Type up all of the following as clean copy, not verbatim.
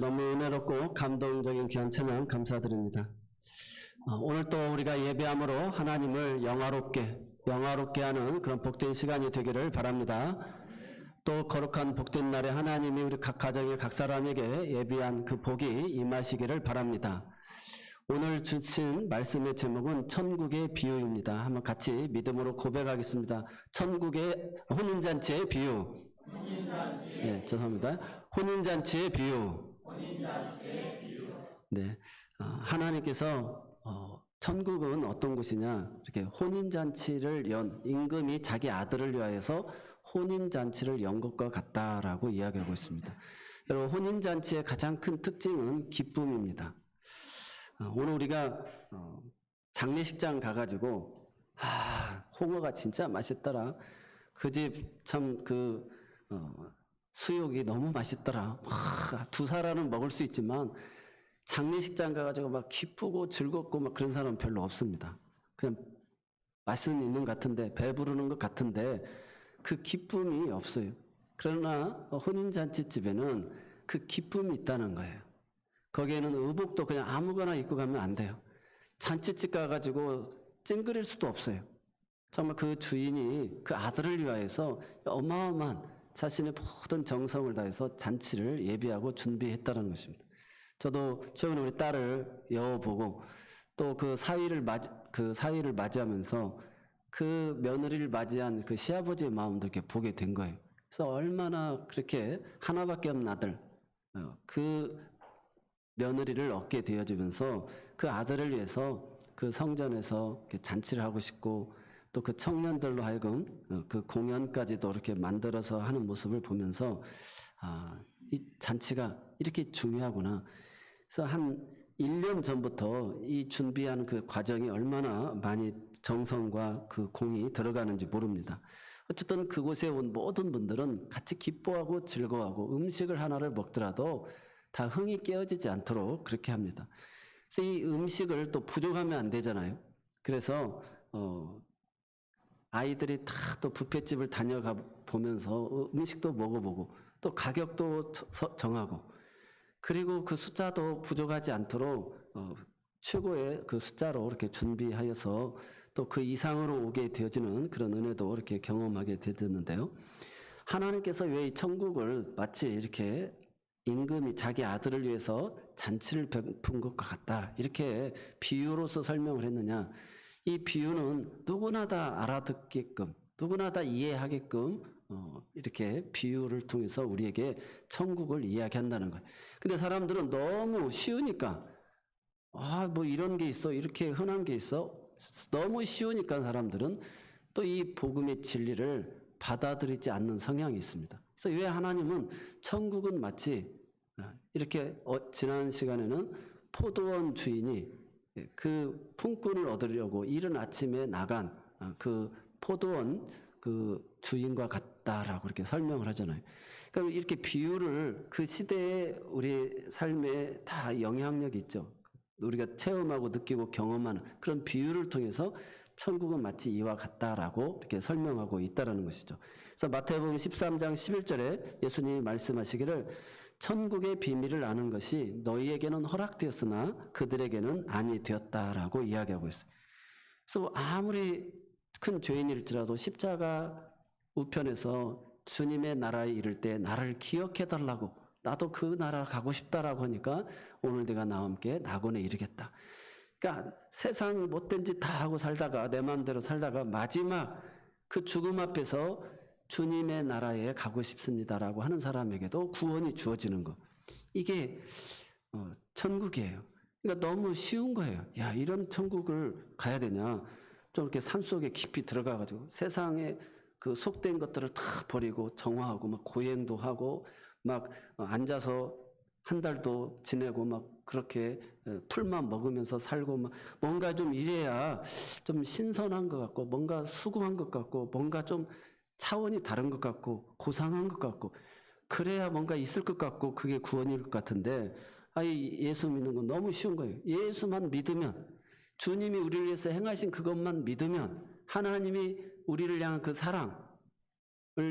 너무 은혜롭고 감동적인 귀한 찬양 감사드립니다. 오늘 또 우리가 예배함으로 하나님을 영화롭게 하는 그런 복된 시간이 되기를 바랍니다. 또 거룩한 복된 날에 하나님이 우리 각 가정의 각 사람에게 예비한 그 복이 임하시기를 바랍니다. 오늘 주신 말씀의 제목은 천국의 비유입니다. 한번 같이 믿음으로 고백하겠습니다. 천국의 혼인잔치의 비유. 네, 죄송합니다. 혼인잔치의 비유. 네, 하나님께서 천국은 어떤 곳이냐? 이렇게 혼인잔치를 연 임금이 자기 아들을 위하여서 혼인잔치를 연 것과 같다라고 이야기하고 있습니다. 여러분, 혼인잔치의 가장 큰 특징은 기쁨입니다. 오늘 우리가 장례식장 가가지고 홍어가 진짜 맛있더라. 그 집 참 수육이 너무 맛있더라. 두 사람은 먹을 수 있지만 장례식장 가가지고 막 기쁘고 즐겁고 막 그런 사람은 별로 없습니다. 그냥 맛은 있는 것 같은데, 배부르는 것 같은데 그 기쁨이 없어요. 그러나 혼인잔치집에는 그 기쁨이 있다는 거예요. 거기에는 의복도 그냥 아무거나 입고 가면 안 돼요. 잔치집 가가지고 찡그릴 수도 없어요. 정말 그 주인이 그 아들을 위하여서 어마어마한 자신의 모든 정성을 다해서 잔치를 예비하고 준비했다는 것입니다. 저도 최근에 우리 딸을 여보고 또 그 사위를 맞이하면서 그 며느리를 맞이한 그 시아버지의 마음도 이렇게 보게 된 거예요. 그래서 얼마나 그렇게 하나밖에 없는 아들, 그 며느리를 얻게 되어지면서 그 아들을 위해서 그 성전에서 잔치를 하고 싶고 또 그 청년들로 하여금 그 공연까지도 이렇게 만들어서 하는 모습을 보면서 이 잔치가 이렇게 중요하구나. 그래서 한 1년 전부터 이 준비하는 그 과정이 얼마나 많이 정성과 그 공이 들어가는지 모릅니다. 어쨌든 그곳에 온 모든 분들은 같이 기뻐하고 즐거워하고 음식을 하나를 먹더라도 다 흥이 깨어지지 않도록 그렇게 합니다. 그래서 이 음식을 또 부족하면 안 되잖아요. 그래서 아이들이 다 또 뷔페집을 다녀가 보면서 음식도 먹어보고 또 가격도 정하고 그리고 그 숫자도 부족하지 않도록 최고의 그 숫자로 이렇게 준비하여서 또 그 이상으로 오게 되어지는 그런 은혜도 이렇게 경험하게 되었는데요. 하나님께서 왜 이 천국을 마치 이렇게 임금이 자기 아들을 위해서 잔치를 베푼 것과 같다 이렇게 비유로서 설명을 했느냐. 이 비유는 누구나 다 알아듣게끔 누구나 다 이해하게끔 이렇게 비유를 통해서 우리에게 천국을 이야기한다는 거예요. 근데 사람들은 너무 쉬우니까 뭐 이런 게 있어 이렇게 흔한 게 있어 너무 쉬우니까 사람들은 또 이 복음의 진리를 받아들이지 않는 성향이 있습니다. 그래서 왜 하나님은 천국은 마치 이렇게 지난 시간에는 포도원 주인이 그 품꾼을 얻으려고 이른 아침에 나간 그 포도원 그 주인과 같다라고 이렇게 설명을 하잖아요. 그러니까 이렇게 비유를 그 시대의 우리 삶에 다 영향력이 있죠. 우리가 체험하고 느끼고 경험하는 그런 비유를 통해서 천국은 마치 이와 같다라고 이렇게 설명하고 있다라는 것이죠. 그래서 마태복음 13장 11절에 예수님이 말씀하시기를 천국의 비밀을 아는 것이 너희에게는 허락되었으나 그들에게는 아니 되었다라고 이야기하고 있어요. 그래서 아무리 큰 죄인일지라도 십자가 우편에서 주님의 나라에 이를 때 나를 기억해달라고 나도 그 나라 가고 싶다라고 하니까 오늘 내가 나와 함께 낙원에 이르겠다. 그러니까 세상 못된 짓 다 하고 살다가 내 마음대로 살다가 마지막 그 죽음 앞에서 주님의 나라에 가고 싶습니다라고 하는 사람에게도 구원이 주어지는 거. 이게 천국이에요. 그러니까 너무 쉬운 거예요. 야, 이런 천국을 가야 되냐. 좀 이렇게 산속에 깊이 들어가가지고 세상에 그 속된 것들을 다 버리고 정화하고 막 고행도 하고 막 앉아서 한 달도 지내고 막 그렇게 풀만 먹으면서 살고 막 뭔가 좀 이래야 좀 신선한 것 같고 뭔가 수고한 것 같고 뭔가 좀 차원이 다른 것 같고 고상한 것 같고 그래야 뭔가 있을 것 같고 그게 구원일 것 같은데 예수 믿는 건 너무 쉬운 거예요. 예수만 믿으면 주님이 우리를 위해서 행하신 그것만 믿으면 하나님이 우리를 향한 그 사랑을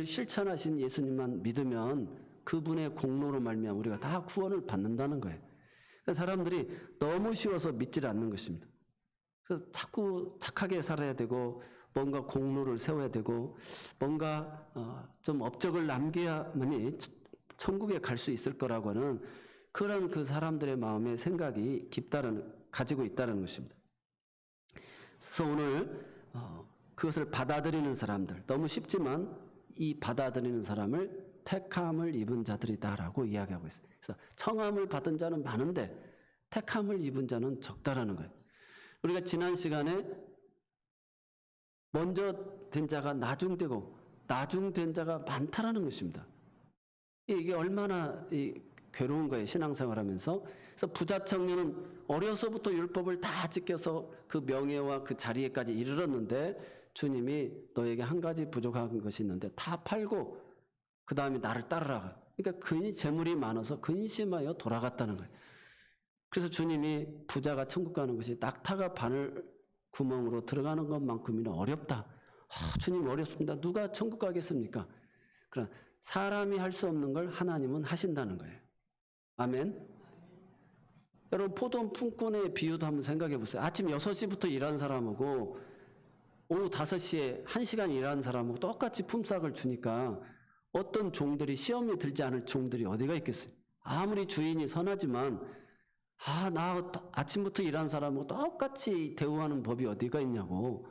실천하신 예수님만 믿으면 그분의 공로로 말미암아 우리가 다 구원을 받는다는 거예요. 그러니까 사람들이 너무 쉬워서 믿질 않는 것입니다. 그래서 자꾸 착하게 살아야 되고 뭔가 공로를 세워야 되고 뭔가 좀 업적을 남겨야만이 천국에 갈 수 있을 거라고 하는 그런 그 사람들의 마음의 생각이 가지고 있다는 것입니다. 그래서 오늘 그것을 받아들이는 사람들, 너무 쉽지만 이 받아들이는 사람을 택함을 입은 자들이다라고 이야기하고 있어요. 그래서 청함을 받은 자는 많은데 택함을 입은 자는 적다라는 거예요. 우리가 지난 시간에 먼저 된 자가 나중되고 나중된 자가 많다라는 것입니다. 이게 얼마나 괴로운 거예요, 신앙생활하면서. 그래서 부자 청년은 어려서부터 율법을 다 지켜서 그 명예와 그 자리에까지 이르렀는데 주님이 너에게 한 가지 부족한 것이 있는데 다 팔고 그 다음에 나를 따르라. 그러니까 재물이 많아서 근심하여 돌아갔다는 거예요. 그래서 주님이 부자가 천국 가는 것이 낙타가 바늘 구멍으로 들어가는 것만큼이나 어렵다. 주님 어렵습니다. 누가 천국 가겠습니까? 그러나 사람이 할 수 없는 걸 하나님은 하신다는 거예요. 아멘. 여러분 포도 품꾼의 비유도 한번 생각해 보세요. 아침 6시부터 일하는 사람하고 오후 5시에 1시간 일하는 사람하고 똑같이 품삯을 주니까 어떤 종들이 시험에 들지 않을 종들이 어디가 있겠어요? 아무리 주인이 선하지만 나 아침부터 일하는 사람하고 똑같이 대우하는 법이 어디가 있냐고.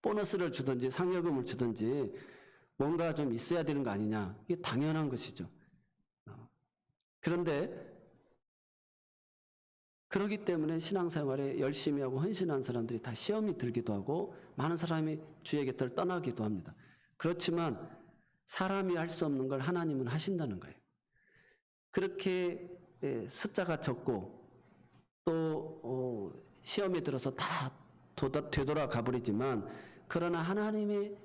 보너스를 주든지 상여금을 주든지 뭔가 좀 있어야 되는 거 아니냐. 이게 당연한 것이죠. 그런데 그렇기 때문에 신앙생활에 열심히 하고 헌신한 사람들이 다 시험이 들기도 하고 많은 사람이 주의 곁을 떠나기도 합니다. 그렇지만 사람이 할 수 없는 걸 하나님은 하신다는 거예요. 그렇게 숫자가 적고 또 시험에 들어서 다 되돌아가 버리지만 그러나 하나님이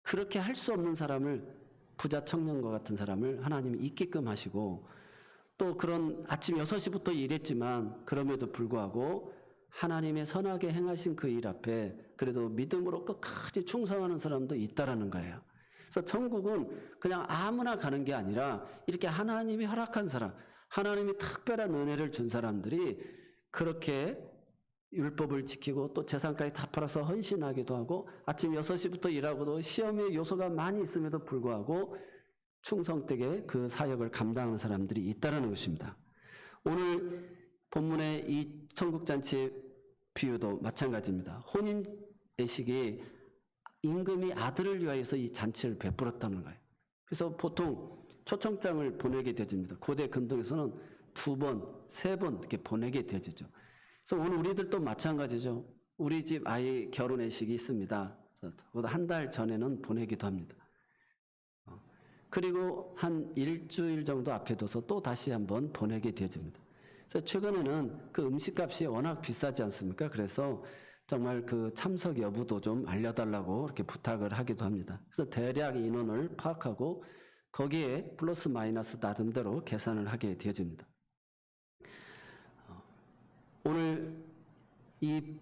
그렇게 할 수 없는 사람을 부자 청년과 같은 사람을 하나님이 있게끔 하시고 또 그런 아침 6시부터 일했지만 그럼에도 불구하고 하나님의 선하게 행하신 그 일 앞에 그래도 믿음으로 끝까지 충성하는 사람도 있다라는 거예요. 그래서 천국은 그냥 아무나 가는 게 아니라 이렇게 하나님이 허락한 사람, 하나님이 특별한 은혜를 준 사람들이 그렇게 율법을 지키고 또 재산까지 다 팔아서 헌신하기도 하고 아침 6시부터 일하고도 시험의 요소가 많이 있음에도 불구하고 충성되게 그 사역을 감당하는 사람들이 있다는 것입니다. 오늘 본문의 이 천국잔치의 비유도 마찬가지입니다. 혼인 예식이 임금이 아들을 위하여서 이 잔치를 베풀었다는 거예요. 그래서 보통 초청장을 보내게 되어집니다. 고대 근동에서는 2번, 3번 이렇게 보내게 되어지죠. 그래서 오늘 우리들도 마찬가지죠. 우리 집 아이 결혼 예식이 있습니다. 그래서 한 달 전에는 보내기도 합니다. 그리고 한 일주일 정도 앞에 둬서 또 다시 한번 보내게 되어집니다. 그래서 최근에는 그 음식값이 워낙 비싸지 않습니까? 그래서 정말 그 참석 여부도 좀 알려달라고 이렇게 부탁을 하기도 합니다. 그래서 대략 인원을 파악하고 거기에 플러스 마이너스 나름대로 계산을 하게 되어집니다. 오늘 이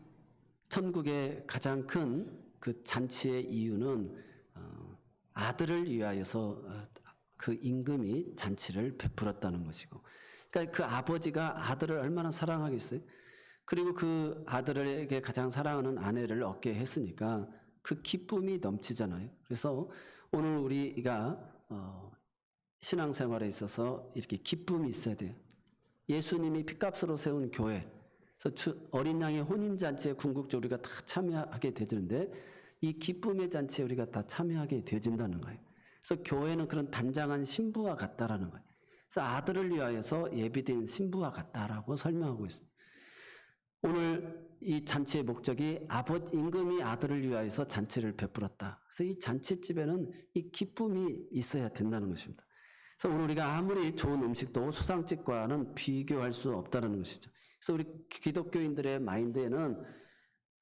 천국의 가장 큰 그 잔치의 이유는 아들을 위하여서 그 임금이 잔치를 베풀었다는 것이고, 그러니까 그 아버지가 아들을 얼마나 사랑하겠어요? 그리고 그 아들에게 가장 사랑하는 아내를 얻게 했으니까 그 기쁨이 넘치잖아요. 그래서 오늘 우리가 신앙생활에 있어서 이렇게 기쁨이 있어야 돼요. 예수님이 핏값으로 세운 교회, 그래서 어린 양의 혼인잔치에 궁극적으로 우리가 다 참여하게 되는데 이 기쁨의 잔치에 우리가 다 참여하게 되어진다는 거예요. 그래서 교회는 그런 단장한 신부와 같다라는 거예요. 그래서 아들을 위하여서 예비된 신부와 같다라고 설명하고 있습니다. 오늘 이 잔치의 목적이 임금이 아들을 위하여서 잔치를 베풀었다. 그래서 이 잔치집에는 이 기쁨이 있어야 된다는 것입니다. 그래서 오늘 우리가 아무리 좋은 음식도 수상집과는 비교할 수 없다는 것이죠. 그래서 우리 기독교인들의 마인드에는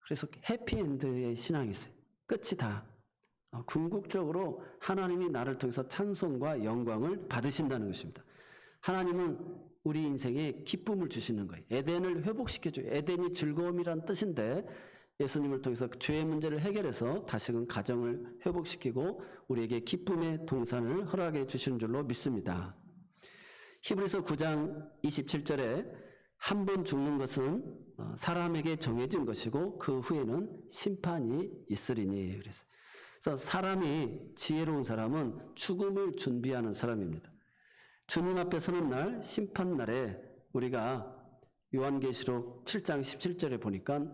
그래서 해피엔드의 신앙이 있어요. 끝이 다. 궁극적으로 하나님이 나를 통해서 찬송과 영광을 받으신다는 것입니다. 하나님은 우리 인생에 기쁨을 주시는 거예요. 에덴을 회복시켜줘요. 에덴이 즐거움이란 뜻인데 예수님을 통해서 죄의 문제를 해결해서 다시금 가정을 회복시키고 우리에게 기쁨의 동산을 허락해 주시는 줄로 믿습니다. 히브리서 9장 27절에 한 번 죽는 것은 사람에게 정해진 것이고 그 후에는 심판이 있으리니 그래서 사람이 지혜로운 사람은 죽음을 준비하는 사람입니다. 주님 앞에 서는 날 심판 날에 우리가 요한계시록 7장 17절에 보니까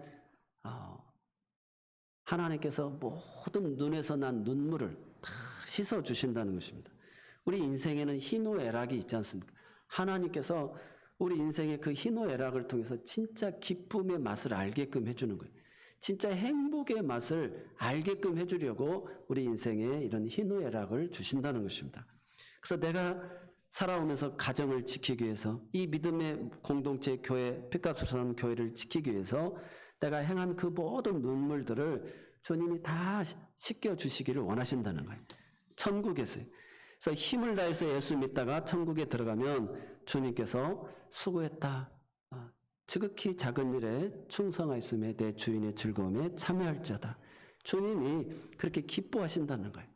하나님께서 모든 눈에서 난 눈물을 다 씻어 주신다는 것입니다. 우리 인생에는 희노애락이 있지 않습니까? 하나님께서 우리 인생의 그 희노애락을 통해서 진짜 기쁨의 맛을 알게끔 해주는 거예요. 진짜 행복의 맛을 알게끔 해주려고 우리 인생에 이런 희노애락을 주신다는 것입니다. 그래서 내가 살아오면서 가정을 지키기 위해서 이 믿음의 공동체 교회, 핏값으로 사는 교회를 지키기 위해서 내가 행한 그 모든 눈물들을 주님이 다 씻겨주시기를 원하신다는 거예요. 천국에서요. 그래서 힘을 다해서 예수 믿다가 천국에 들어가면 주님께서 수고했다. 지극히 작은 일에 충성하였음에 내 주인의 즐거움에 참여할 자다. 주님이 그렇게 기뻐하신다는 거예요.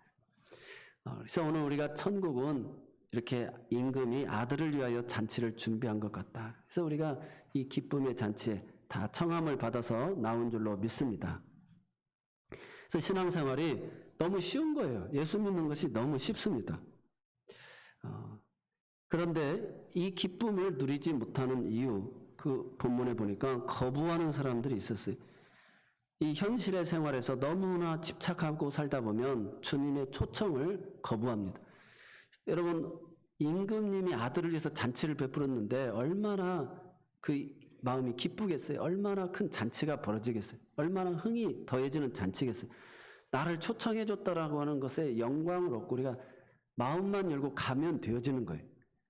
그래서 오늘 우리가 천국은 이렇게 임금이 아들을 위하여 잔치를 준비한 것 같다. 그래서 우리가 이 기쁨의 잔치에 다 청함을 받아서 나온 줄로 믿습니다. 그래서 신앙생활이 너무 쉬운 거예요. 예수 믿는 것이 너무 쉽습니다. 그런데 이 기쁨을 누리지 못하는 이유, 그 본문에 보니까 거부하는 사람들이 있었어요. 이 현실의 생활에서 너무나 집착하고 살다 보면 주님의 초청을 거부합니다. 여러분, 임금님이 아들을 위해서 잔치를 베풀었는데 얼마나 그 마음이 기쁘겠어요? 얼마나 큰 잔치가 벌어지겠어요? 얼마나 흥이 더해지는 잔치겠어요? 나를 초청해줬다라고 하는 것에 영광을 얻고 우리가 마음만 열고 가면 되어지는 거예요.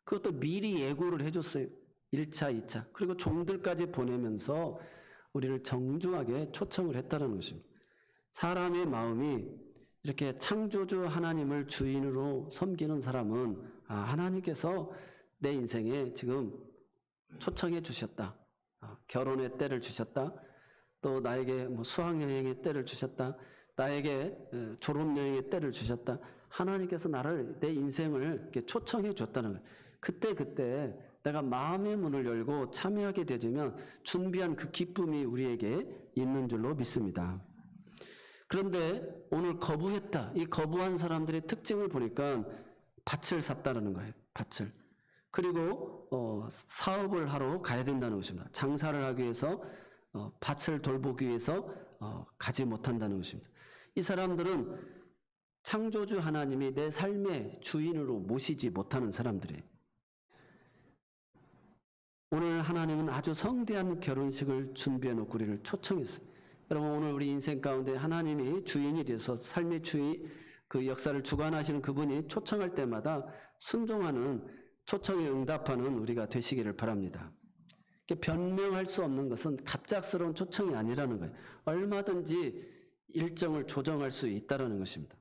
그것도 미리 예고를 해줬어요. 1차, 2차. 그리고 종들까지 보내면서 우리를 정중하게 초청을 했다는 것입니다. 사람의 마음이 이렇게 창조주 하나님을 주인으로 섬기는 사람은 하나님께서 내 인생에 지금 초청해 주셨다. 결혼의 때를 주셨다. 또 나에게 수학여행의 때를 주셨다. 나에게 졸업여행의 때를 주셨다. 하나님께서 나를 내 인생을 이렇게 초청해 줬다는 거예요. 그때 내가 마음의 문을 열고 참여하게 되면 준비한 그 기쁨이 우리에게 있는 줄로 믿습니다. 그런데 오늘 거부했다. 이 거부한 사람들의 특징을 보니까 밭을 샀다는 거예요. 밭을. 그리고 사업을 하러 가야 된다는 것입니다. 장사를 하기 위해서 밭을 돌보기 위해서 가지 못한다는 것입니다. 이 사람들은 창조주 하나님이 내 삶의 주인으로 모시지 못하는 사람들이에요. 오늘 하나님은 아주 성대한 결혼식을 준비해 놓고 우리를 초청했어요. 여러분, 오늘 우리 인생 가운데 하나님이 주인이 돼서 삶의 주인, 그 역사를 주관하시는 그분이 초청할 때마다 순종하는, 초청에 응답하는 우리가 되시기를 바랍니다. 변명할 수 없는 것은 갑작스러운 초청이 아니라는 거예요. 얼마든지 일정을 조정할 수 있다는 것입니다.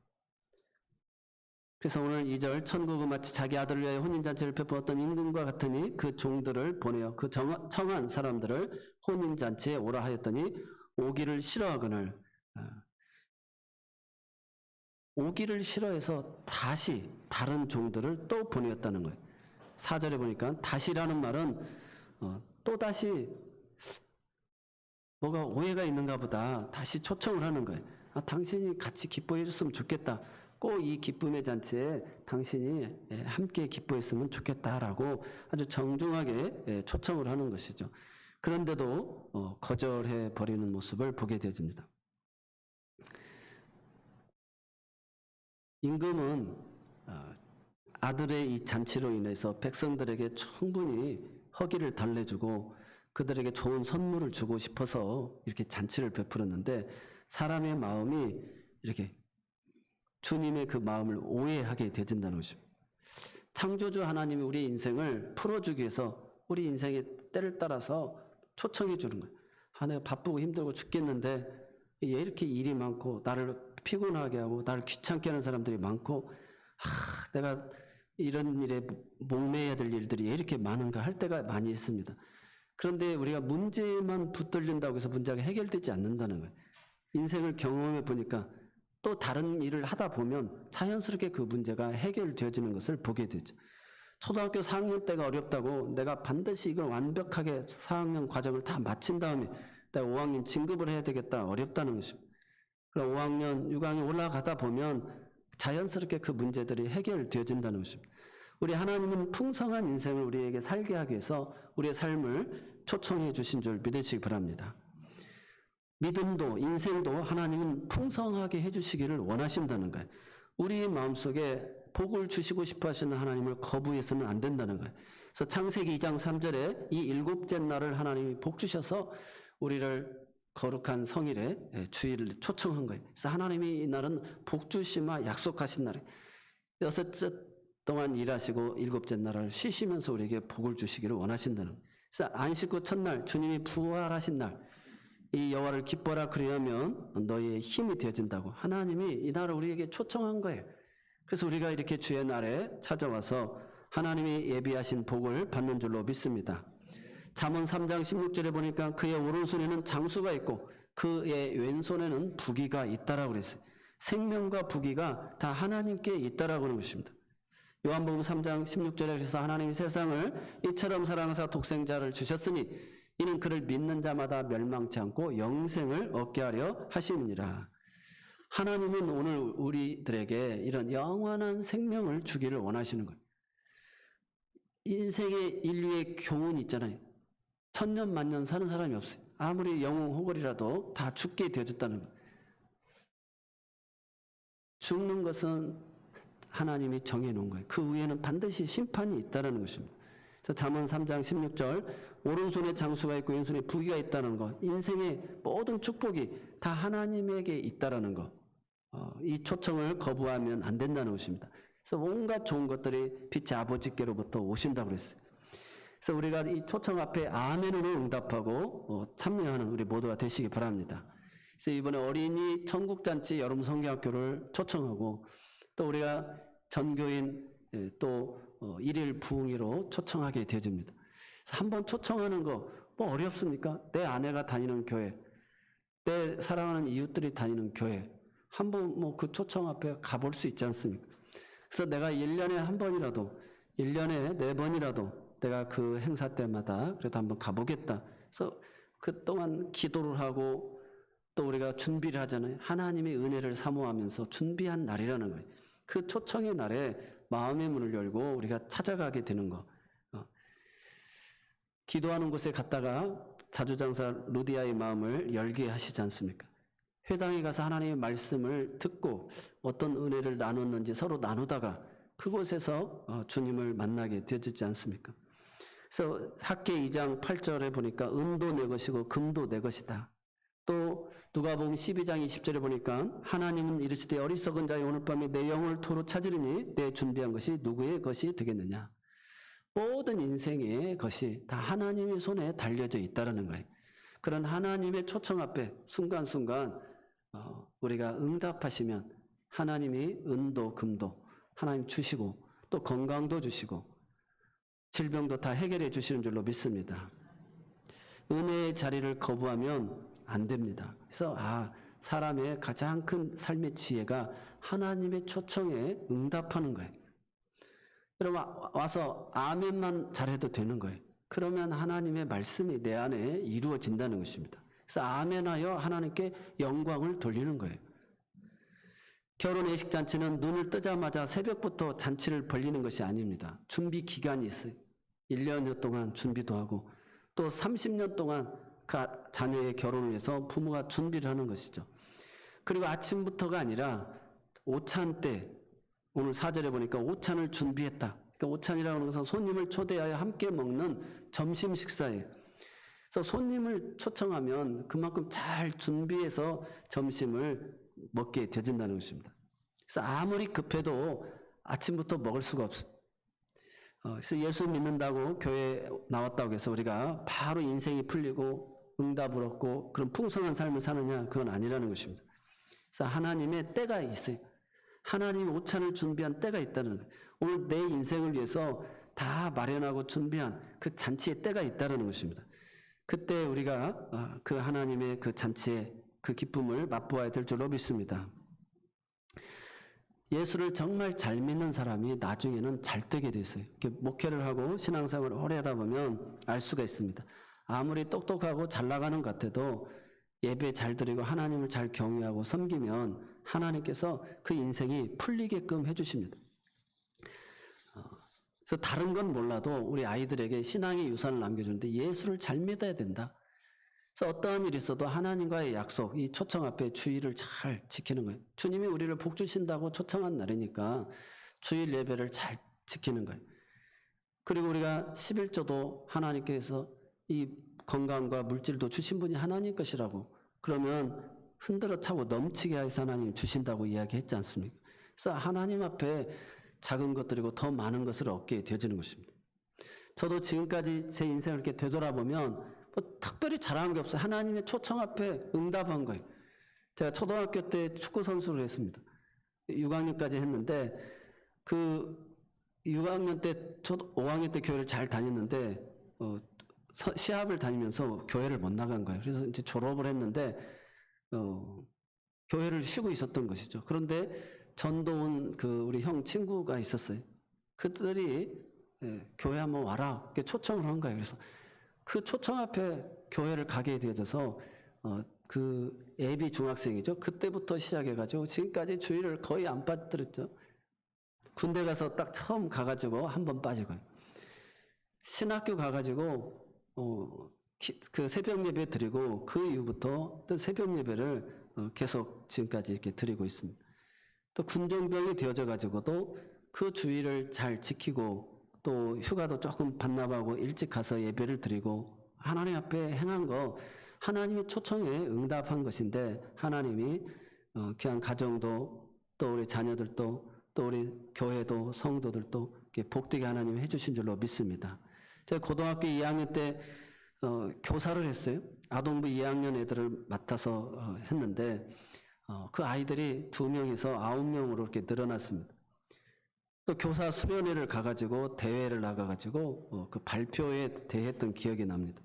그래서 오늘 2절 천국은 마치 자기 아들을 위하여 혼인잔치를 베푸었던 임금과 같으니 그 종들을 보내어 그 청한 사람들을 혼인잔치에 오라 하였더니 오기를 싫어하거늘 오기를 싫어해서 다시 다른 종들을 또 보내었다는 거예요. 4절에 보니까 다시라는 말은 또다시 뭐가 오해가 있는가 보다 다시 초청을 하는 거예요. 당신이 같이 기뻐해 줬으면 좋겠다. 꼭 이 기쁨의 잔치에 당신이 함께 기뻐했으면 좋겠다라고 아주 정중하게 초청을 하는 것이죠. 그런데도 거절해 버리는 모습을 보게 되집니다. 임금은 아들의 이 잔치로 인해서 백성들에게 충분히 허기를 달래주고 그들에게 좋은 선물을 주고 싶어서 이렇게 잔치를 베풀었는데 사람의 마음이 이렇게 주님의 그 마음을 오해하게 되진다는 것입니다. 창조주 하나님이 우리 인생을 풀어주기 위해서 우리 인생의 때를 따라서 초청해 주는 거예요. 내가 바쁘고 힘들고 죽겠는데 왜 이렇게 일이 많고 나를 피곤하게 하고 나를 귀찮게 하는 사람들이 많고 내가 이런 일에 목매야 될 일들이 왜 이렇게 많은가 할 때가 많이 있습니다. 그런데 우리가 문제만 붙들린다고 해서 문제가 해결되지 않는다는 거예요. 인생을 경험해 보니까 또 다른 일을 하다 보면 자연스럽게 그 문제가 해결되어지는 것을 보게 되죠. 초등학교 4학년 때가 어렵다고 내가 반드시 이걸 완벽하게 4학년 과정을 다 마친 다음에 내가 5학년 진급을 해야 되겠다, 어렵다는 것입니다. 그럼 5학년, 6학년 올라가다 보면 자연스럽게 그 문제들이 해결되어진다는 것입니다. 우리 하나님은 풍성한 인생을 우리에게 살게 하기 위해서 우리의 삶을 초청해 주신 줄 믿으시기 바랍니다. 믿음도 인생도 하나님은 풍성하게 해주시기를 원하신다는 거예요. 우리 마음속에 복을 주시고 싶어 하시는 하나님을 거부해서는 안 된다는 거예요. 그래서 창세기 2장 3절에 이 일곱째 날을 하나님이 복 주셔서 우리를 거룩한 성일에 주일을 초청한 거예요. 그래서 하나님이 이 날은 복 주시마 약속하신 날에 6째 동안 일하시고 7째 날을 쉬시면서 우리에게 복을 주시기를 원하신다는 거예요. 그래서 안식 후 첫날 주님이 부활하신 날 이 여호와를 기뻐라 그리하면 너희의 힘이 되어진다고 하나님이 이 날을 우리에게 초청한 거예요. 그래서 우리가 이렇게 주의 날에 찾아와서 하나님이 예비하신 복을 받는 줄로 믿습니다. 잠언 3장 16절에 보니까 그의 오른손에는 장수가 있고 그의 왼손에는 부귀가 있다라고 그랬어요. 생명과 부귀가 다 하나님께 있다라고 하는 것입니다. 요한복음 3장 16절에 그래서 하나님이 세상을 이처럼 사랑하사 독생자를 주셨으니 이는 그를 믿는 자마다 멸망치 않고 영생을 얻게 하려 하심이니라. 하나님은 오늘 우리들에게 이런 영원한 생명을 주기를 원하시는 거예요. 인생의 인류의 교훈이 있잖아요. 천년 만년 사는 사람이 없어요. 아무리 영웅 호걸이라도 다 죽게 되어졌다는 거예요. 죽는 것은 하나님이 정해놓은 거예요. 그 위에는 반드시 심판이 있다는 것입니다. 그래서 잠언 3장 16절 오른손에 장수가 있고 왼손에 부귀가 있다는 것, 인생의 모든 축복이 다 하나님에게 있다는 것, 이 초청을 거부하면 안 된다는 것입니다. 그래서 온갖 좋은 것들이 빛의 아버지께로부터 오신다고 그랬어요. 그래서 우리가 이 초청 앞에 아멘으로 응답하고 참여하는 우리 모두가 되시기 바랍니다. 그래서 이번에 어린이 천국잔치 여름 성경학교를 초청하고 또 우리가 전교인 또 일일 부흥회로 초청하게 되어집니다. 한번 초청하는 거 뭐 어렵습니까? 내 아내가 다니는 교회, 내 사랑하는 이웃들이 다니는 교회 한번 뭐 그 초청 앞에 가볼 수 있지 않습니까? 그래서 내가 1년에 한 번이라도 1년에 4번이라도 내가 그 행사 때마다 그래도 한번 가보겠다. 그래서 그동안 기도를 하고 또 우리가 준비를 하잖아요. 하나님의 은혜를 사모하면서 준비한 날이라는 거예요. 그 초청의 날에 마음의 문을 열고 우리가 찾아가게 되는 거. 기도하는 곳에 갔다가 자주장사 루디아의 마음을 열게 하시지 않습니까? 회당에 가서 하나님의 말씀을 듣고 어떤 은혜를 나눴는지 서로 나누다가 그곳에서 주님을 만나게 되어지지 않습니까? 그래서 학계 2장 8절에 보니까 은도 내 것이고 금도 내 것이다. 또 누가복음 12장 20절에 보니까 하나님은 이르시되 어리석은 자여 오늘 밤에 내 영을 토로 찾으리니 내 준비한 것이 누구의 것이 되겠느냐. 모든 인생의 것이 다 하나님의 손에 달려져 있다는 거예요. 그런 하나님의 초청 앞에 순간순간 우리가 응답하시면 하나님이 은도 금도 하나님 주시고 또 건강도 주시고 질병도 다 해결해 주시는 줄로 믿습니다. 은혜의 자리를 거부하면 안 됩니다. 그래서 사람의 가장 큰 삶의 지혜가 하나님의 초청에 응답하는 거예요. 여러분 와서 아멘만 잘해도 되는 거예요. 그러면 하나님의 말씀이 내 안에 이루어진다는 것입니다. 그래서 아멘하여 하나님께 영광을 돌리는 거예요. 결혼 예식 잔치는 눈을 뜨자마자 새벽부터 잔치를 벌리는 것이 아닙니다. 준비 기간이 있어요. 1년여 동안 준비도 하고 또 30년 동안 그 자녀의 결혼을 위해서 부모가 준비를 하는 것이죠. 그리고 아침부터가 아니라 오찬 때 오늘 4절에 보니까 오찬을 준비했다. 그러니까 오찬이라는 것은 손님을 초대하여 함께 먹는 점심 식사예요. 그래서 손님을 초청하면 그만큼 잘 준비해서 점심을 먹게 되어진다는 것입니다. 그래서 아무리 급해도 아침부터 먹을 수가 없어요. 그래서 예수 믿는다고 교회에 나왔다고 해서 우리가 바로 인생이 풀리고 응답을 얻고 그런 풍성한 삶을 사느냐, 그건 아니라는 것입니다. 그래서 하나님의 때가 있어요. 하나님이 오찬을 준비한 때가 있다는 거예요. 오늘 내 인생을 위해서 다 마련하고 준비한 그 잔치의 때가 있다는 것입니다. 그때 우리가 그 하나님의 그 잔치에 그 기쁨을 맛보아야 될 줄로 믿습니다. 예수를 정말 잘 믿는 사람이 나중에는 잘 되게 돼 있어요. 이렇게 목회를 하고 신앙생활을 오래 하다 보면 알 수가 있습니다. 아무리 똑똑하고 잘 나가는 것 같아도 예배 잘 드리고 하나님을 잘 경외하고 섬기면 하나님께서 그 인생이 풀리게끔 해주십니다. 그래서 다른 건 몰라도 우리 아이들에게 신앙의 유산을 남겨주는데 예수를 잘 믿어야 된다. 그래서 어떠한 일이 있어도 하나님과의 약속, 이 초청 앞에 주의를 잘 지키는 거예요. 주님이 우리를 복 주신다고 초청한 날이니까 주일 예배를 잘 지키는 거예요. 그리고 우리가 11조도 하나님께서 이 건강과 물질도 주신 분이 하나님 것이라고, 그러면 흔들어 차고 넘치게 하여서 하나님 주신다고 이야기했지 않습니까? 그래서 하나님 앞에 작은 것들이고 더 많은 것을 얻게 되어지는 것입니다. 저도 지금까지 제 인생을 이렇게 되돌아보면 뭐 특별히 잘한 게 없어요. 하나님의 초청 앞에 응답한 거예요. 제가 초등학교 때 축구 선수를 했습니다. 6학년까지 했는데 그 6학년 때 5학년 때 교회를 잘 다녔는데 시합을 다니면서 교회를 못 나간 거예요. 그래서 이제 졸업을 했는데 교회를 쉬고 있었던 것이죠. 그런데 전도원 우리 형 친구가 있었어요. 그들이 교회 한번 와라 이렇게 초청을 한 거예요. 그래서 그 초청 앞에 교회를 가게 되어져서 그 예비 중학생이죠. 그때부터 시작해가지고 지금까지 주일을 거의 안 빠뜨렸죠. 군대 가서 딱 처음 가가지고 한 번 빠지고요. 신학교 가가지고 그 새벽 예배 드리고 그 이후부터 또 새벽 예배를 계속 지금까지 이렇게 드리고 있습니다. 또 군종병이 되어져 가지고도 그 주의를 잘 지키고 또 휴가도 조금 반납하고 일찍 가서 예배를 드리고 하나님 앞에 행한 거 하나님의 초청에 응답한 것인데 하나님이 귀한 가정도 또 우리 자녀들도 또 우리 교회도 성도들도 이렇게 복되게 하나님이 해주신 줄로 믿습니다. 제가 고등학교 2학년 때 교사를 했어요. 아동부 2학년 애들을 맡아서 했는데 그 아이들이 2명에서 9명으로 이렇게 늘어났습니다. 또 교사 수련회를 가가지고 대회를 나가가지고 그 발표에 대했던 기억이 납니다.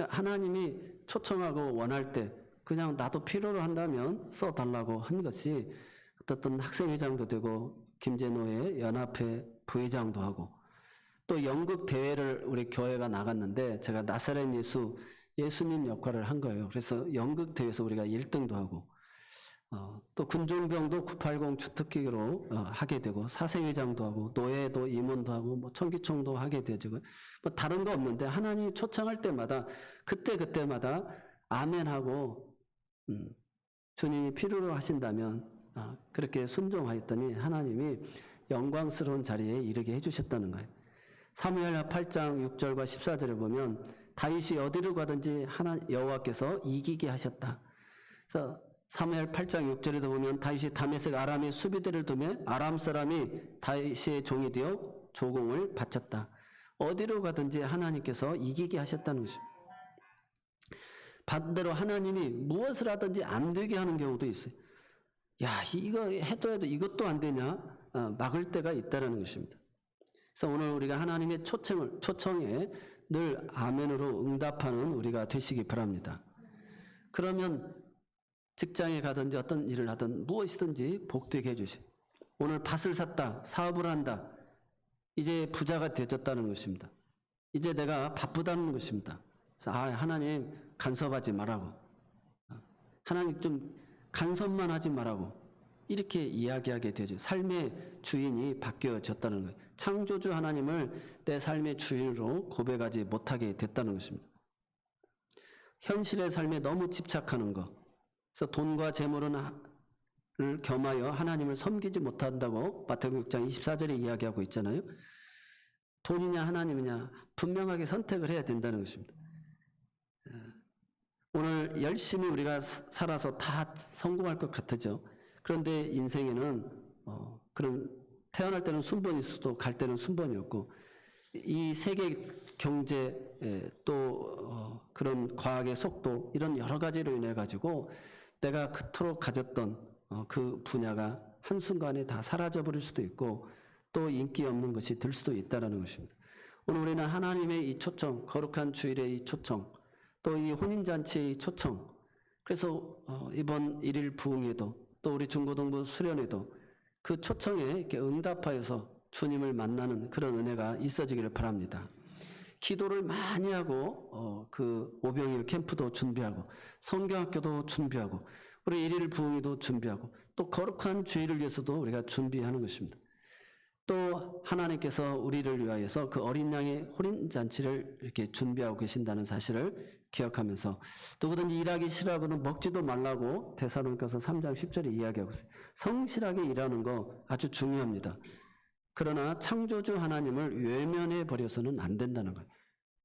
하나님이 초청하고 원할 때 그냥 나도 필요로 한다면 써달라고 한 것이 어떤 학생회장도 되고 김제노의 연합회 부회장도 하고 또 연극 대회를 우리 교회가 나갔는데 제가 나사렛 예수님 역할을 한 거예요. 그래서 연극 대회에서 우리가 1등도 하고 또 군종병도 980 주특기로 하게 되고 사생회장도 하고 노예도 임원도 하고 뭐 청기총도 하게 되죠. 뭐 다른 거 없는데 하나님 초청할 때마다 그때마다 아멘하고 주님이 필요로 하신다면 그렇게 순종하였더니 하나님이 영광스러운 자리에 이르게 해주셨다는 거예요. 사무엘 8장 6절과 14절에 보면 다윗이 어디로 가든지 여호와께서 이기게 하셨다. 그래서 사무엘 8장 6절에도 보면 다윗이 다메섹 아람의 수비대를 두며 아람 사람이 다윗의 종이 되어 조공을 바쳤다. 어디로 가든지 하나님께서 이기게 하셨다는 것입니다. 반대로 하나님이 무엇을 하든지 안 되게 하는 경우도 있어요. 야, 이거 해도 이것도 안 되냐? 막을 때가 있다는 것입니다. 그래서 오늘 우리가 하나님의 초청에 늘 아멘으로 응답하는 우리가 되시기 바랍니다. 그러면 직장에 가든지 어떤 일을 하든 무엇이든지 복되게 해주시. 오늘 밭을 샀다, 사업을 한다. 이제 부자가 되어졌다는 것입니다. 이제 내가 바쁘다는 것입니다. 그래서 하나님 간섭하지 말라고. 하나님 좀 간섭만 하지 말라고. 이렇게 이야기하게 되죠. 삶의 주인이 바뀌어졌다는 거예요. 창조주 하나님을 내 삶의 주인으로 고백하지 못하게 됐다는 것입니다. 현실의 삶에 너무 집착하는 것. 그래서 돈과 재물을 겸하여 하나님을 섬기지 못한다고 마태복음 6장 24절에 이야기하고 있잖아요. 돈이냐 하나님이냐 분명하게 선택을 해야 된다는 것입니다. 오늘 열심히 우리가 살아서 다 성공할 것 같죠. 그런데 인생에는 그런 태어날 때는 순번이 있어도 갈 때는 순번이 없고 이 세계 경제 또 그런 과학의 속도 이런 여러 가지로 인해 가지고 내가 그토록 가졌던 그 분야가 한순간에 다 사라져버릴 수도 있고 또 인기 없는 것이 될 수도 있다는 것입니다. 오늘 우리는 하나님의 이 초청, 거룩한 주일의 이 초청, 또 이 혼인잔치의 이 초청, 그래서 이번 1일 부흥회도 또 우리 중고등부 수련회도 그 초청에 이렇게 응답하여서 주님을 만나는 그런 은혜가 있어지기를 바랍니다. 기도를 많이 하고 그 오병이어 캠프도 준비하고 성경학교도 준비하고 우리 1일 부흥회도 준비하고 또 거룩한 주일을 위해서도 우리가 준비하는 것입니다. 또 하나님께서 우리를 위하여서 그 어린 양의 혼인잔치를 이렇게 준비하고 계신다는 사실을 기억하면서 누구든지 일하기 싫어하고는 먹지도 말라고 데살로니가서 3장 10절에 이야기하고 있어요. 성실하게 일하는 거 아주 중요합니다. 그러나 창조주 하나님을 외면해 버려서는 안 된다는 거예요.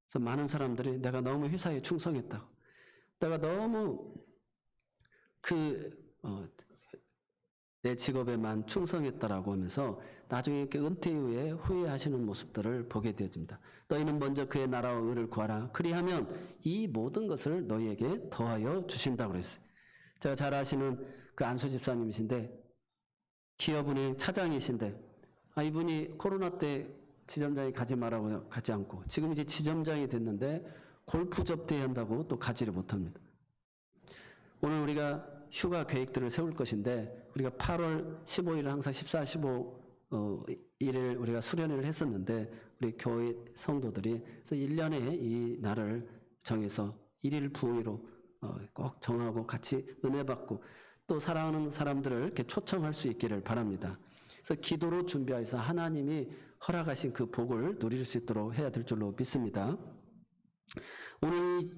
그래서 많은 사람들이 내가 너무 회사에 충성했다고, 내가 너무 내 직업에만 충성했다라고 하면서 나중에 이렇게 은퇴 이후에 후회하시는 모습들을 보게 되어집니다. 너희는 먼저 그의 나라와 의를 구하라. 그리하면 이 모든 것을 너희에게 더하여 주신다고 그랬어요. 제가 잘 아시는 그 안수 집사님이신데 기업은행 차장이신데 이분이 코로나 때 지점장에 가지 말라고 가지 않고 지금 이제 지점장이 됐는데 골프 접대한다고 또 가지를 못합니다. 오늘 우리가 휴가 계획들을 세울 것인데 우리가 8월 15일을 항상 14, 15 일을 우리가 수련회를 했었는데 우리 교회 성도들이 그래서 1년에 이 날을 정해서 1일 부흥회로 꼭 정하고 같이 은혜 받고 또 사랑하는 사람들을 이렇게 초청할 수 있기를 바랍니다. 그래서 기도로 준비해서 하나님이 허락하신 그 복을 누릴 수 있도록 해야 될 줄로 믿습니다. 오늘 이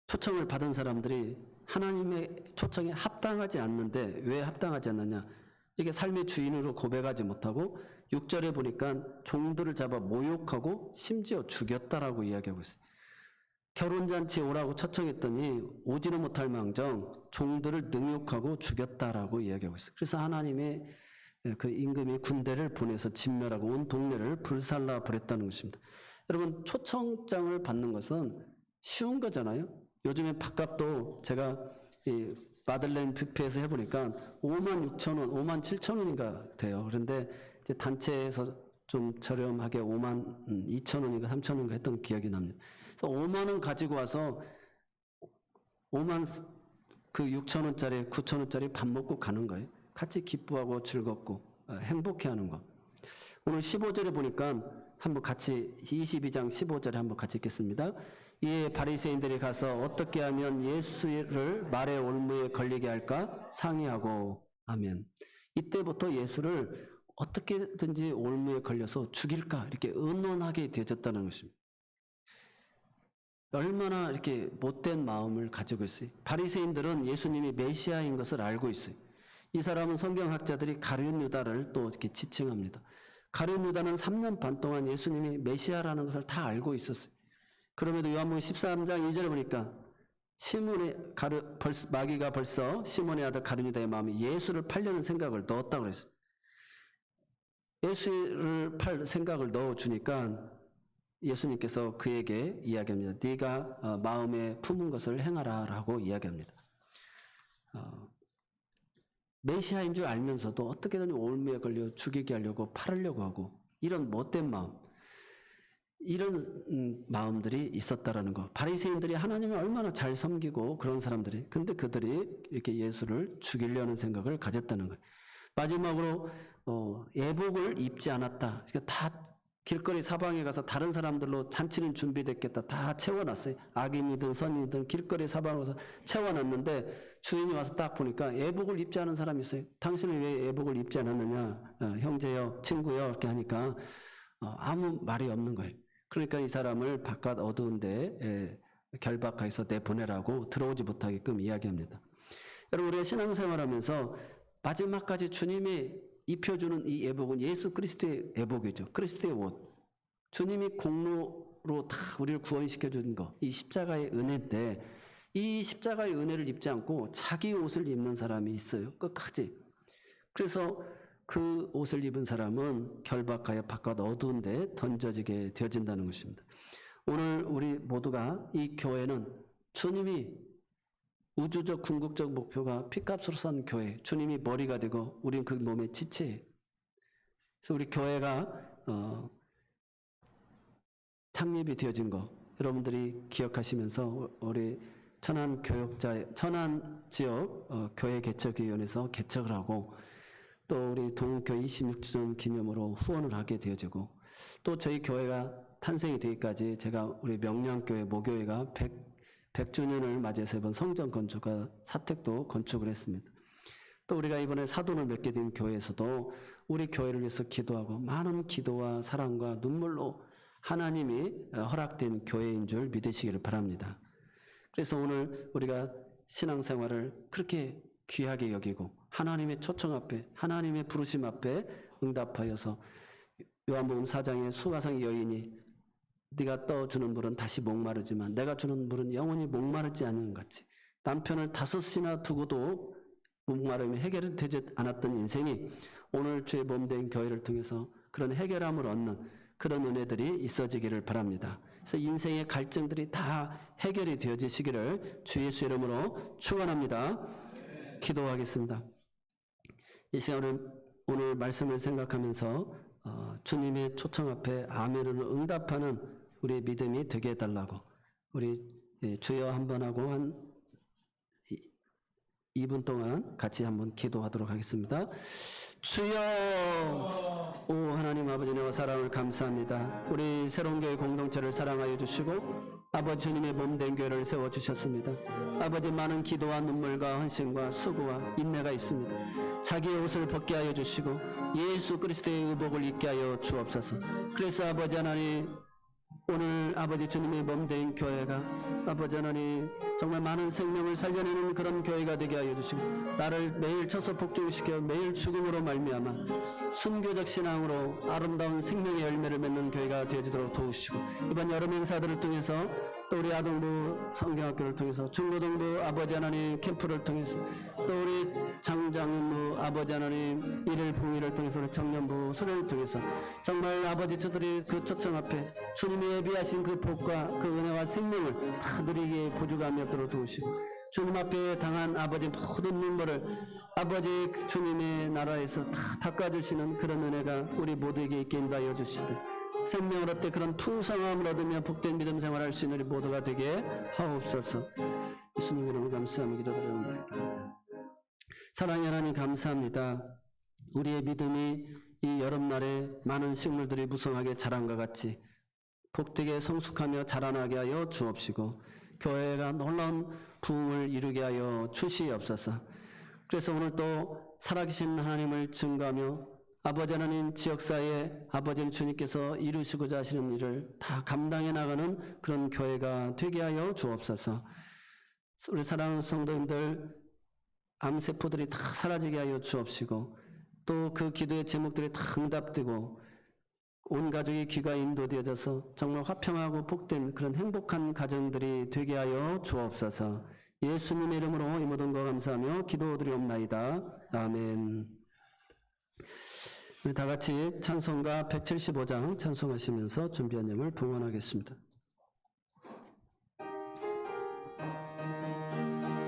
초청을 받은 사람들이 하나님의 초청에 합당하지 않는데 왜 합당하지 않느냐? 이게 삶의 주인으로 고백하지 못하고 6절에 보니까 종들을 잡아 모욕하고 심지어 죽였다라고 이야기하고 있어요. 결혼잔치에 오라고 초청했더니 오지는 못할 망정 종들을 능욕하고 죽였다라고 이야기하고 있어요. 그래서 하나님의 그 임금이 군대를 보내서 진멸하고 온 동네를 불살라 버렸다는 것입니다. 여러분 초청장을 받는 것은 쉬운 거잖아요. 요즘에 밥값도 제가 이 마들렌 뷔페에서 해보니까 56,000원, 57,000원인가 돼요. 그런데 이제 단체에서 좀 저렴하게 52,000원인가 3,000원인가 했던 기억이 납니다. 그래서 5만 원 가지고 와서 6,000원짜리, 9,000원짜리 밥 먹고 가는 거예요. 같이 기뻐하고 즐겁고 행복해하는 거. 오늘 15절에 보니까 한번 같이 22장 15절에 한번 같이 읽겠습니다. 이에 바리새인들이 가서 어떻게 하면 예수를 말의 올무에 걸리게 할까 상의하고 아멘. 이때부터 예수를 어떻게든지 올무에 걸려서 죽일까 이렇게 의논하게 되어졌다는 것입니다. 얼마나 이렇게 못된 마음을 가지고 있어요. 바리새인들은 예수님이 메시아인 것을 알고 있어요. 이 사람은 성경학자들이 가룟 유다를 또 이렇게 지칭합니다. 가룟 유다는 3년 반 동안 예수님이 메시아라는 것을 다 알고 있었어요. 그럼에도 요한복음 13장 2절에 보니까 마귀가 벌써 시몬의 아들 가룟 유다의 마음에 예수를 팔려는 생각을 넣었다고 그랬어요. 예수를 팔 생각을 넣어주니까 예수님께서 그에게 이야기합니다. 네가 마음에 품은 것을 행하라 라고 이야기합니다. 메시아인 줄 알면서도 어떻게든 올무에 걸려 죽이게 하려고 팔으려고 하고 이런 못된 마음, 이런 마음들이 있었다라는 거. 바리새인들이 하나님을 얼마나 잘 섬기고 그런 사람들이, 근데 그들이 이렇게 예수를 죽이려는 생각을 가졌다는 거예요. 마지막으로 예복을 입지 않았다. 그러니까 다 길거리 사방에 가서 다른 사람들로 잔치는 준비됐겠다. 다 채워놨어요. 악인이든 선인이든 길거리 사방에 가서 채워놨는데 주인이 와서 딱 보니까 예복을 입지 않은 사람이 있어요. 당신은 왜 예복을 입지 않았느냐? 형제여, 친구여 이렇게 하니까 아무 말이 없는 거예요. 그러니까 이 사람을 바깥 어두운 데에 결박해서 내보내라고 들어오지 못하게끔 이야기합니다. 여러분 우리가 신앙생활하면서 마지막까지 주님이 입혀주는 이 예복은 예수 그리스도의 예복이죠. 그리스도의 옷. 주님이 공로로 다 우리를 구원시켜준 거. 이 십자가의 은혜인데 이 십자가의 은혜를 입지 않고 자기 옷을 입는 사람이 있어요. 끝까지. 그래서 그 옷을 입은 사람은 결박하여 바깥 어두운 데 던져지게 되어진다는 것입니다. 오늘 우리 모두가 이 교회는 주님이 우주적 궁극적 목표가 피값으로 산 교회, 주님이 머리가 되고 우린 그 몸의 지체예요. 그래서 우리 교회가 창립이 되어진 거 여러분들이 기억하시면서 우리 천안 지역 교회 개척위원회에서 개척을 하고 또 우리 동교회 26주년 기념으로 후원을 하게 되어지고 또 저희 교회가 탄생이 되기까지 제가 우리 명량교회 모교회가 100주년을 맞이해서 이번 성전 건축과 사택도 건축을 했습니다. 또 우리가 이번에 사돈을 맺게 된 교회에서도 우리 교회를 위해서 기도하고 많은 기도와 사랑과 눈물로 하나님이 허락된 교회인 줄 믿으시기를 바랍니다. 그래서 오늘 우리가 신앙생활을 그렇게 귀하게 여기고 하나님의 초청 앞에 하나님의 부르심 앞에 응답하여서 요한복음 4장의 수가성 여인이 네가 떠주는 물은 다시 목마르지만 내가 주는 물은 영원히 목마르지 않는 것 같이 남편을 5이나 두고도 목마름이 해결이 되지 않았던 인생이 오늘 주의 몸된 교회를 통해서 그런 해결함을 얻는 그런 은혜들이 있어지기를 바랍니다. 그래서 인생의 갈증들이 다 해결이 되어지시기를 주 예수 이름으로 축원합니다. 기도하겠습니다. 이 시간은 오늘 말씀을 생각하면서 주님의 초청 앞에 아멘으로 응답하는 우리의 믿음이 되게 해달라고 우리 주여 한번 하고 한 2분 동안 같이 한번 기도하도록 하겠습니다. 주여, 오 하나님 아버지 내 사랑을 감사합니다. 우리 새로운 교회 공동체를 사랑하여 주시고 아버지 주님의 몸된 교회를 세워주셨습니다. 아버지 많은 기도와 눈물과 헌신과 수고와 인내가 있습니다. 자기의 옷을 벗게 하여 주시고 예수 그리스도의 의복을 입게 하여 주옵소서. 그래서 아버지 하나님 오늘 아버지 주님의 몸된 교회가 아버지 하나님 정말 많은 생명을 살려내는 그런 교회가 되게 하여 주시고 나를 매일 쳐서 복종시켜 매일 죽음으로 말미암아 순교적 신앙으로 아름다운 생명의 열매를 맺는 교회가 되어지도록 도우시고 이번 여름 행사들을 통해서 또 우리 아동부 성경학교를 통해서 중고등부 아버지 하나님 캠프를 통해서 또 우리 장장부 아버지 하나님 일일 부위를 통해서 우리 청년부 수련을 통해서 정말 아버지 저들이 그 초청 앞에 주님이 예비하신 그 복과 그 은혜와 생명을 다 누리게 부족함이 없도록 도우시고 주님 앞에 당한 아버지 모든 눈물을 아버지 주님의 나라에서 다 닦아주시는 그런 은혜가 우리 모두에게 있게 인도하여 주시되 생명을 얻되 그런 풍성함을 얻으며 복된 믿음 생활할 수 있는 우리 모두가 되게 하옵소서. 예수님 이름으로 감사하며 기도드립니다. 사랑의 하나님 감사합니다. 우리의 믿음이 이 여름날에 많은 식물들이 무성하게 자란 것 같이 복되게 성숙하며 자라나게 하여 주옵시고 교회가 놀라운 부흥을 이루게 하여 주시옵소서. 그래서 오늘 또 살아계신 하나님을 증거하며 아버지 하나님 지역사회에 아버지 주님께서 이루시고자 하시는 일을 다 감당해 나가는 그런 교회가 되게 하여 주옵소서. 우리 사랑하는 성도님들 암세포들이 다 사라지게 하여 주옵시고 또 그 기도의 제목들이 다 응답되고 온 가족의 귀가 인도되어져서 정말 화평하고 복된 그런 행복한 가정들이 되게 하여 주옵소서. 예수님의 이름으로 이 모든 거 감사하며 기도드리옵나이다. 아멘. 우리 다 같이 찬송가 175장 찬송하시면서 준비한 예물 봉헌하겠습니다.